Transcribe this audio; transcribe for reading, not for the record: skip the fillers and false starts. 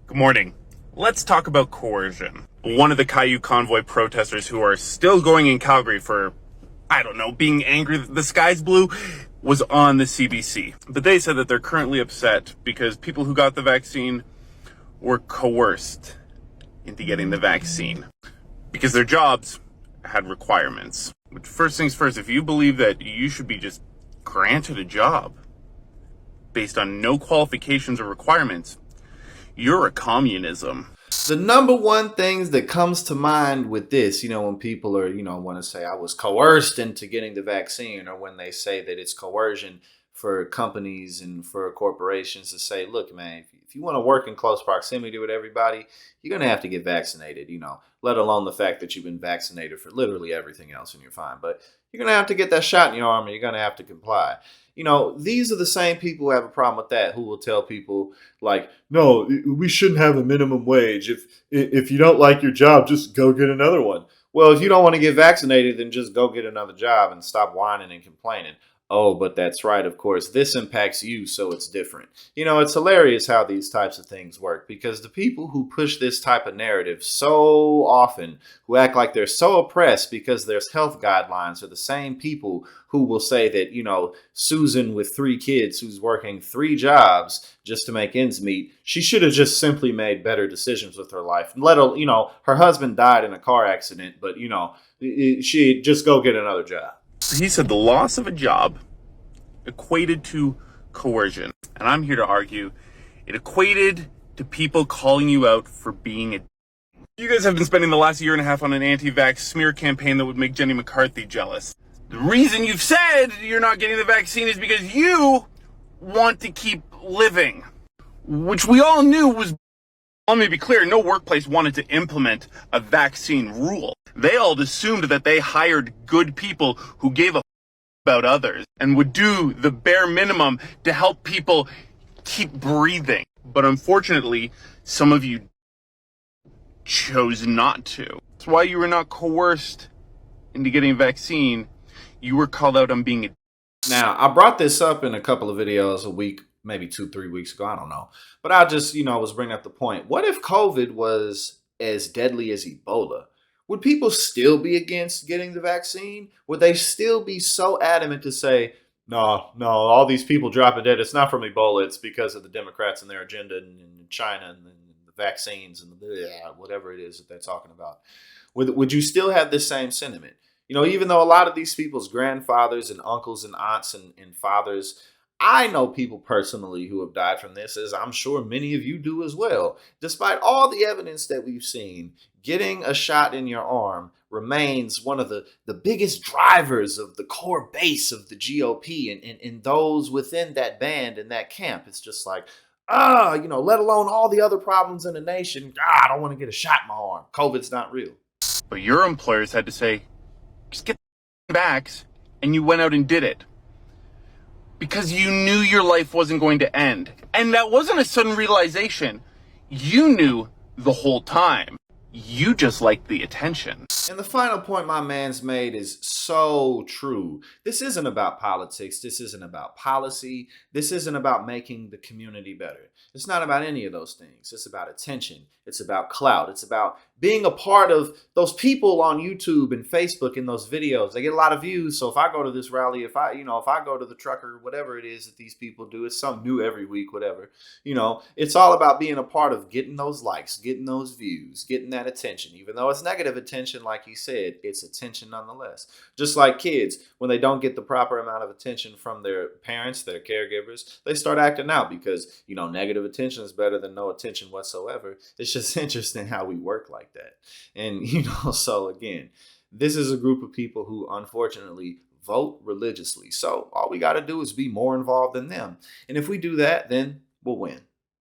Good morning. Let's talk about coercion. One of the Caillou convoy protesters who are still going in Calgary for, I don't know, being angry that the sky's blue was on the CBC. But they said that they're currently upset because people who got the vaccine were coerced into getting the vaccine because their jobs had requirements. But first things first, if you believe that you should be just granted a job based on no qualifications or requirements, you're a communism. The number one things that comes to mind with this, when people are, want to say I was coerced into getting the vaccine, or when they say that it's coercion for companies and for corporations to say, look, man, if you want to work in close proximity with everybody, you're going to have to get vaccinated, let alone the fact that you've been vaccinated for literally everything else and you're fine. But you're going to have to get that shot in your arm and you're going to have to comply. These are the same people who have a problem with that, who will tell people like, no, we shouldn't have a minimum wage. If you don't like your job, just go get another one. Well, if you don't want to get vaccinated, then just go get another job and stop whining and complaining. Oh, but that's right. Of course, this impacts you, so it's different. It's hilarious how these types of things work, because the people who push this type of narrative so often, who act like they're so oppressed because there's health guidelines, are the same people who will say that, Susan with 3 kids who's working 3 jobs just to make ends meet, she should have just simply made better decisions with her life. Let her, her husband died in a car accident, but, she just go get another job. He said the loss of a job equated to coercion. And I'm here to argue it equated to people calling you out for being a... You guys have been spending the last year and a half on an anti-vax smear campaign that would make Jenny McCarthy jealous. The reason you've said you're not getting the vaccine is because you want to keep living, which we all knew was... Let me be clear, no workplace wanted to implement a vaccine rule. They all assumed that they hired good people who gave a about others and would do the bare minimum to help people keep breathing. But unfortunately, some of you chose not to. That's why you were not coerced into getting a vaccine. You were called out on being a... Now, I brought this up in a couple of videos a week, maybe 2-3 weeks ago, I don't know. But I just, was bringing up the point. What if COVID was as deadly as Ebola? Would people still be against getting the vaccine? Would they still be so adamant to say, no, all these people dropping dead, it's not from Ebola, it's because of the Democrats and their agenda in China and the vaccines and whatever it is that they're talking about? Would you still have this same sentiment? Even though a lot of these people's grandfathers and uncles and aunts and fathers, I know people personally who have died from this, as I'm sure many of you do as well. Despite all the evidence that we've seen, getting a shot in your arm remains one of the biggest drivers of the core base of the GOP and those within that band and that camp. It's just like, let alone all the other problems in the nation. I don't want to get a shot in my arm. COVID's not real. But your employers had to say, just get the vax, and you went out and did it. Because you knew your life wasn't going to end. And that wasn't a sudden realization. You knew the whole time. You just liked the attention. And the final point my man's made is so true. This isn't about politics. This isn't about policy. This isn't about making the community better. It's not about any of those things. It's about attention. It's about clout. It's about being a part of those people on YouTube and Facebook in those videos. They get a lot of views. So if I go to this rally, if I go to the trucker, whatever it is that these people do, it's something new every week, whatever. It's all about being a part of getting those likes, getting those views, getting that attention. Even though it's negative attention, like he said, it's attention nonetheless. Just like kids, when they don't get the proper amount of attention from their parents, their caregivers, they start acting out because, negative attention is better than no attention whatsoever. It's just interesting how we work like that. And, so again, this is a group of people who unfortunately vote religiously. So all we got to do is be more involved than them. And if we do that, then we'll win.